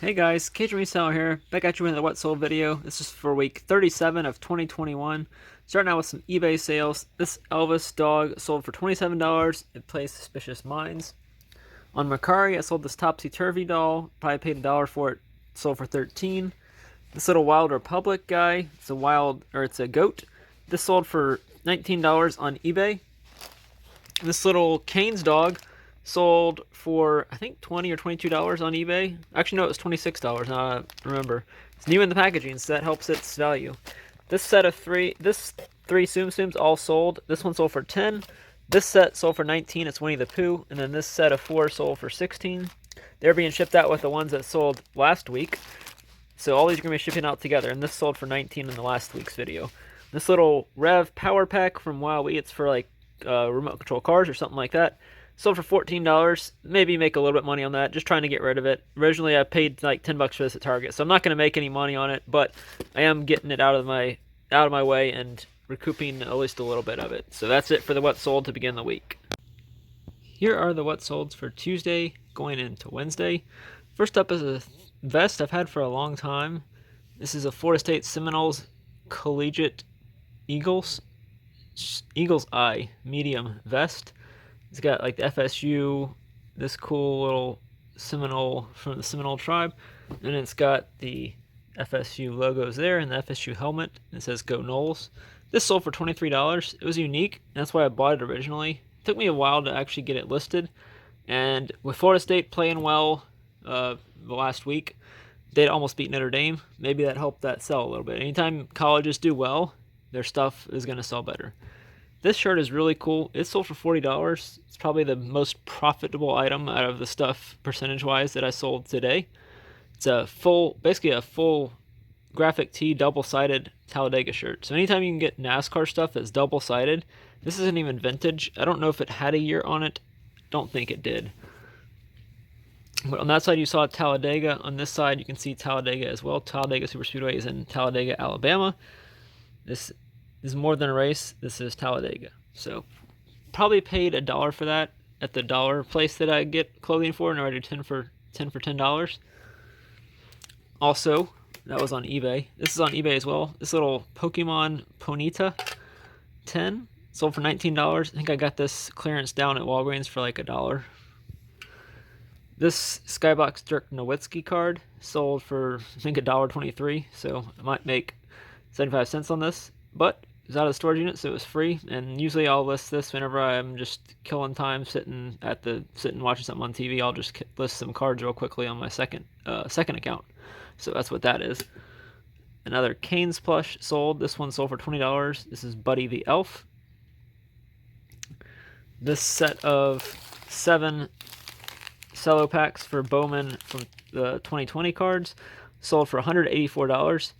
Hey guys, Cajun Reseller here, back at you with another What Sold video. This is for week 37 of 2021. Starting out with some eBay sales. This Elvis dog sold for $27. It plays Suspicious Minds. On Mercari, I sold this Topsy-Turvy doll. Probably paid $1 for it. Sold for $13. This little Wild Republic guy, it's a goat. This sold for $19 on eBay. This little Canes dog sold for, I think, $20 or $22 on eBay. Actually, no, it was $26, now I remember. It's new in the packaging, so that helps its value. This three Tsum Tsums all sold. This one sold for 10. This set sold for 19. It's Winnie the Pooh. And then this set of 4 sold for 16. They're being shipped out with the ones that sold last week. So all these are going to be shipping out together. And this sold for 19 in the last week's video. This little Rev Power Pack from WowWee, it's for like remote control cars or something like that. Sold for $14. Maybe make a little bit of money on that. Just trying to get rid of it. Originally, I paid like $10 for this at Target, so I'm not going to make any money on it. But I am getting it out of my way and recouping at least a little bit of it. So that's it for the what sold to begin the week. Here are the what solds for Tuesday going into Wednesday. First up is a vest I've had for a long time. This is a Florida State Seminoles Collegiate Eagle's Eye medium vest. It's got like the FSU, this cool little Seminole from the Seminole tribe, and it's got the FSU logos there and the FSU helmet. It says Go Noles. This sold for $23. It was unique, and that's why I bought it originally. It took me a while to actually get it listed, and with Florida State playing well the last week, they'd almost beat Notre Dame. Maybe that helped that sell a little bit. Anytime colleges do well, their stuff is going to sell better. This shirt is really cool. It sold for $40. It's probably the most profitable item out of the stuff percentage-wise that I sold today. It's basically a full graphic tee double-sided Talladega shirt. So anytime you can get NASCAR stuff that's double-sided, this isn't even vintage. I don't know if it had a year on it. Don't think it did. But on that side you saw Talladega. On this side you can see Talladega as well. Talladega Superspeedway is in Talladega, Alabama. This is more than a race. This is Talladega. So probably paid $1 for that at the dollar place that I get clothing for, and I do 10 for $10. Also, that was on eBay. This is on eBay as well. This little Pokemon Ponyta 10 sold for $19. I think I got this clearance down at Walgreens for like $1. This Skybox Dirk Nowitzki card sold for, I think, $1.23, so I might make 75 cents on this, but it was out of the storage unit, so it was free. And usually I'll list this whenever I'm just killing time sitting watching something on TV. I'll just list some cards real quickly on my second account. So that's what that is. Another Canes plush sold. This one sold for $20. This is Buddy the Elf. This set of 7 cello packs for Bowman from the 2020 cards sold for $184.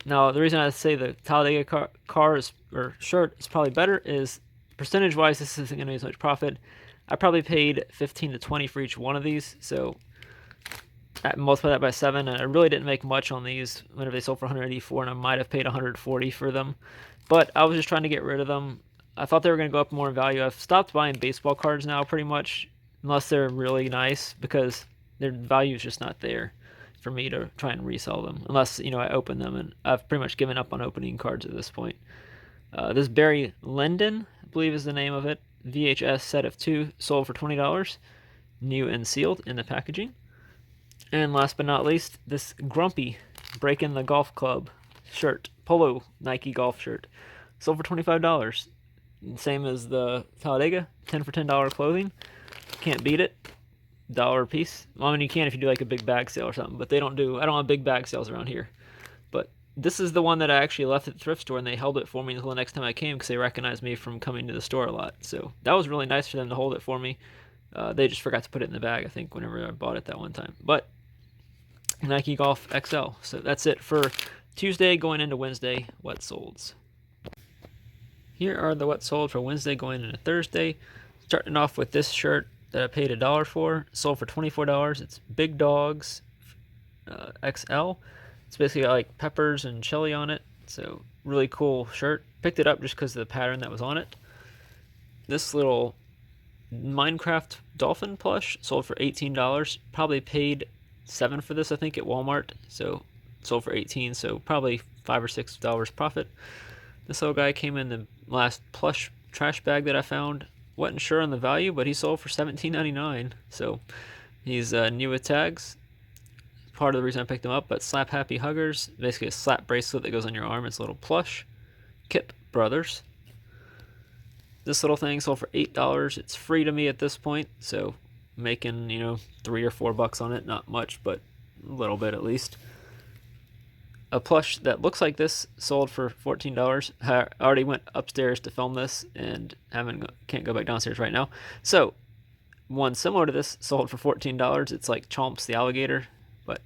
Now, the reason I say the Talladega shirt is probably better is percentage-wise, this isn't going to be as much profit. I probably paid $15 to $20 for each one of these, so I multiply that by 7, and I really didn't make much on these whenever they sold for $184, and I might have paid $140 for them. But I was just trying to get rid of them. I thought they were going to go up more in value. I've stopped buying baseball cards now, pretty much, unless they're really nice, because their value is just not there for me to try and resell them, unless I open them, and I've pretty much given up on opening cards at this point. This Barry Lyndon, I believe is the name of it, VHS set of 2 sold for $20, new and sealed in the packaging. And last but not least, this Grumpy Breaking the Golf Club shirt, polo Nike golf shirt, sold for $25. Same as the Talladega, 10 for $10 clothing. Can't beat it. $1 a piece. Well, I mean, you can if you do like a big bag sale or something, but I don't have big bag sales around here. But this is the one that I actually left at the thrift store, and they held it for me until the next time I came because they recognized me from coming to the store a lot. So that was really nice for them to hold it for me. They just forgot to put it in the bag, I think, whenever I bought it that one time. But Nike Golf XL. So that's it for Tuesday going into Wednesday, what solds. Here are the what sold for Wednesday going into Thursday. Starting off with this shirt that I paid $1 for, sold for $24. It's Big Dogs XL. It's basically got like peppers and chili on it, so really cool shirt. Picked it up just because of the pattern that was on it. This little Minecraft Dolphin plush sold for $18. Probably paid $7 for this, I think, at Walmart. So sold for $18, so probably $5 or $6 profit. This little guy came in the last Plush trash bag that I found. Wasn't sure on the value, but he sold for $17.99. So he's new with tags. Part of the reason I picked him up. But Slap Happy Huggers, basically a slap bracelet that goes on your arm. It's a little plush. Kip Brothers. This little thing sold for $8. It's free to me at this point, so making, $3 or $4 on it. Not much, but a little bit at least. A plush that looks like this sold for $14. I already went upstairs to film this and can't go back downstairs right now. So one similar to this sold for $14. It's like Chomps the alligator, but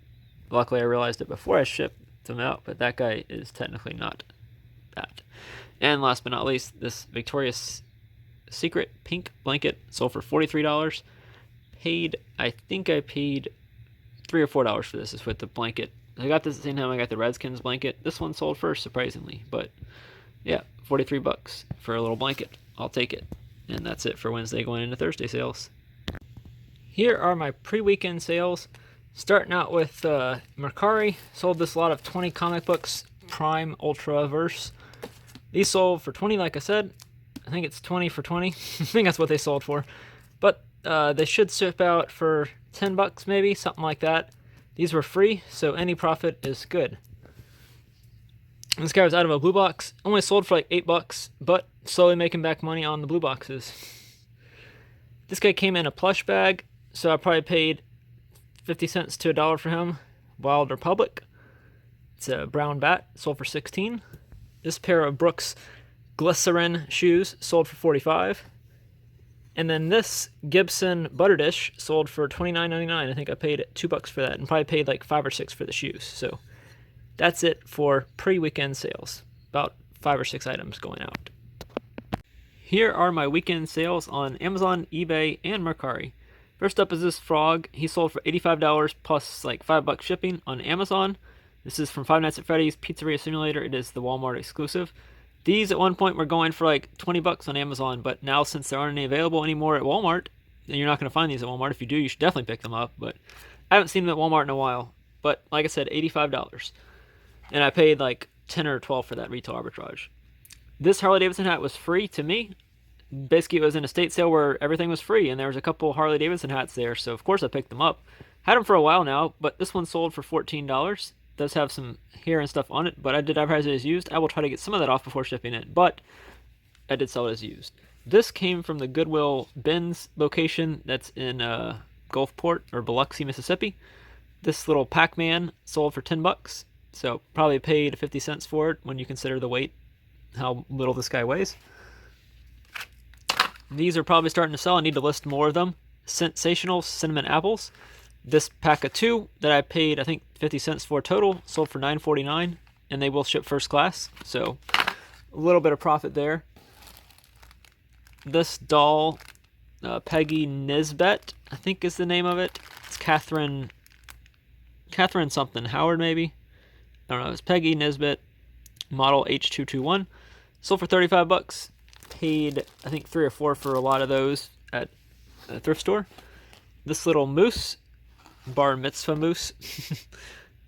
luckily I realized it before I shipped them out. But that guy is technically not that. And last but not least, this Victoria's Secret pink blanket sold for $43. I think I paid $3 or $4 for this. Is with the blanket. I got this at the same time I got the Redskins blanket. This one sold first, surprisingly. But yeah, $43 for a little blanket. I'll take it. And that's it for Wednesday going into Thursday sales. Here are my pre-weekend sales. Starting out with Mercari. Sold this lot of 20 comic books, Prime Ultra Verse. These sold for $20, like I said. I think it's 20 for 20. I think that's what they sold for. But they should ship out for $10 maybe, something like that. These were free, so any profit is good. This guy was out of a blue box. Only sold for like $8, but slowly making back money on the blue boxes. This guy came in a plush bag, so I probably paid 50 cents to $1 for him. Wild Republic. It's a brown bat, sold for $16. This pair of Brooks Glycerin shoes sold for $45. And then this Gibson butter dish sold for $29.99. I think I paid $2 for that, and probably paid like $5 or $6 for the shoes. So that's it for pre-weekend sales. About 5 or 6 items going out. Here are my weekend sales on Amazon, eBay, and Mercari. First up is this frog. He sold for $85 plus like $5 shipping on Amazon. This is from Five Nights at Freddy's Pizzeria Simulator. It is the Walmart exclusive. These at one point were going for like $20 on Amazon, but now since there aren't any available anymore at Walmart, and you're not going to find these at Walmart. If you do, you should definitely pick them up, but I haven't seen them at Walmart in a while. But like I said, $85. And I paid like 10 or 12 for that retail arbitrage. This Harley Davidson hat was free to me. Basically, it was in a state sale where everything was free, and there was a couple Harley Davidson hats there, so of course I picked them up. Had them for a while now, but this one sold for $14. Does have some hair and stuff on it, but I did advertise it as used. I will try to get some of that off before shipping it, but I did sell it as used. This came from the Goodwill Bins location that's in Gulfport or Biloxi, Mississippi. This little Pac-Man sold for $10, so probably paid 50 cents for it when you consider the weight, how little this guy weighs. These are probably starting to sell. I need to list more of them. Sensational Cinnamon Apples. This pack of 2 that I paid, I think, 50 cents for total, sold for $9.49, and they will ship first class, so a little bit of profit there. This doll, Peggy Nisbet, I think is the name of it. It's Catherine something, Howard maybe? I don't know, it's Peggy Nisbet, model H221. Sold for $35, paid, I think, 3 or 4 for a lot of those at a thrift store. This little moose, Bar Mitzvah moose,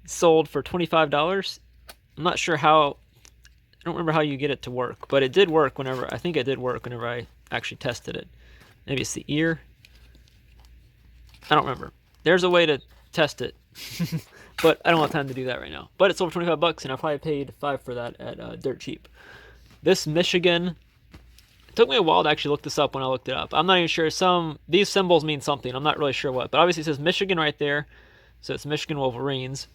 sold for $25. I'm not sure how, I don't remember how you get it to work, but it did work whenever, I think it did work whenever I actually tested it. Maybe it's the ear. I don't remember. There's a way to test it, but I don't have time to do that right now. But it sold for $25, and I probably paid $5 for that at Dirt Cheap. This Michigan, it took me a while to actually look this up when I looked it up. I'm not even sure. These symbols mean something. I'm not really sure what. But obviously it says Michigan right there. So it's Michigan Wolverines.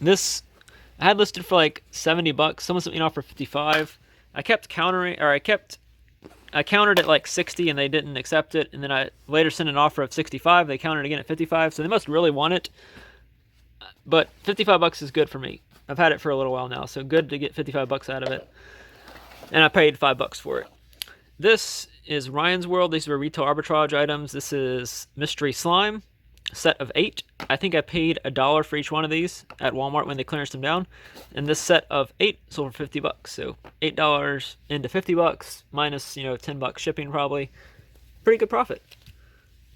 This I had listed for like $70. Someone sent me an offer for $55. I countered at like 60 and they didn't accept it. And then I later sent an offer of 65. They countered again at 55. So they must really want it. But $55 is good for me. I've had it for a little while now. So good to get $55 out of it. And I paid $5 for it. This is Ryan's World. These are retail arbitrage items. This is Mystery Slime, set of 8. I think I paid $1 for each one of these at Walmart when they clearanced them down. And this set of 8 sold for $50. So $8 into $50 minus, $10 shipping probably. Pretty good profit.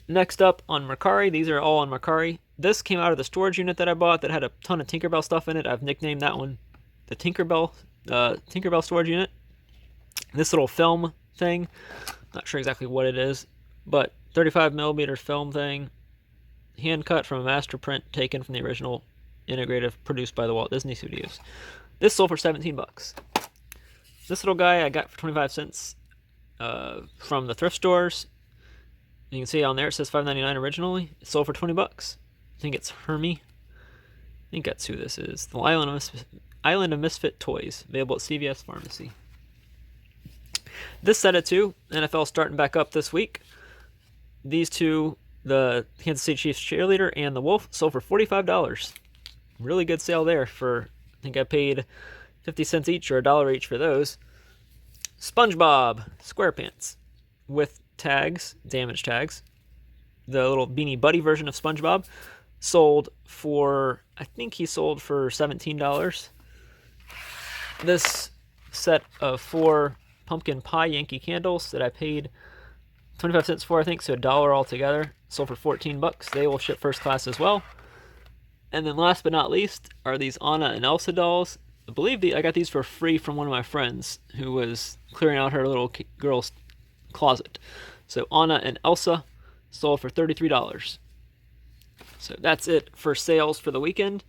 Next up on Mercari. These are all on Mercari. This came out of the storage unit that I bought that had a ton of Tinkerbell stuff in it. I've nicknamed that one the Tinkerbell storage unit. This little film thing, not sure exactly what it is, but 35mm film thing, hand cut from a master print taken from the original integrative produced by the Walt Disney Studios. This sold for 17 bucks. This little guy I got for 25 cents from the thrift stores. You can see on there it says $5.99 originally. It sold for 20 bucks. I think it's Hermie. I think that's who this is. The Island of Misfit Toys, available at CVS Pharmacy. This set of two, NFL starting back up this week. These two, the Kansas City Chiefs cheerleader and the Wolf, sold for $45. Really good sale there for, I think I paid 50 cents each or $1 each for those. SpongeBob SquarePants with tags, damage tags. The little Beanie Buddy version of SpongeBob sold for, I think he sold for $17. This set of 4 pumpkin pie Yankee candles that I paid 25 cents for, I think, so $1 altogether, sold for 14 bucks. They will ship first class as well. And then last but not least are these Anna and Elsa dolls. I believe I got these for free from one of my friends who was clearing out her little girl's closet. So Anna and Elsa sold for $33. So that's it for sales for the weekend.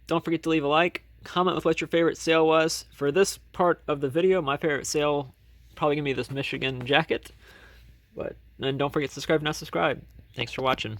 Don't forget to leave a like. Comment with what your favorite sale was. For this part of the video, my favorite sale probably gonna be this Michigan jacket. And don't forget to subscribe if not subscribed. Thanks for watching.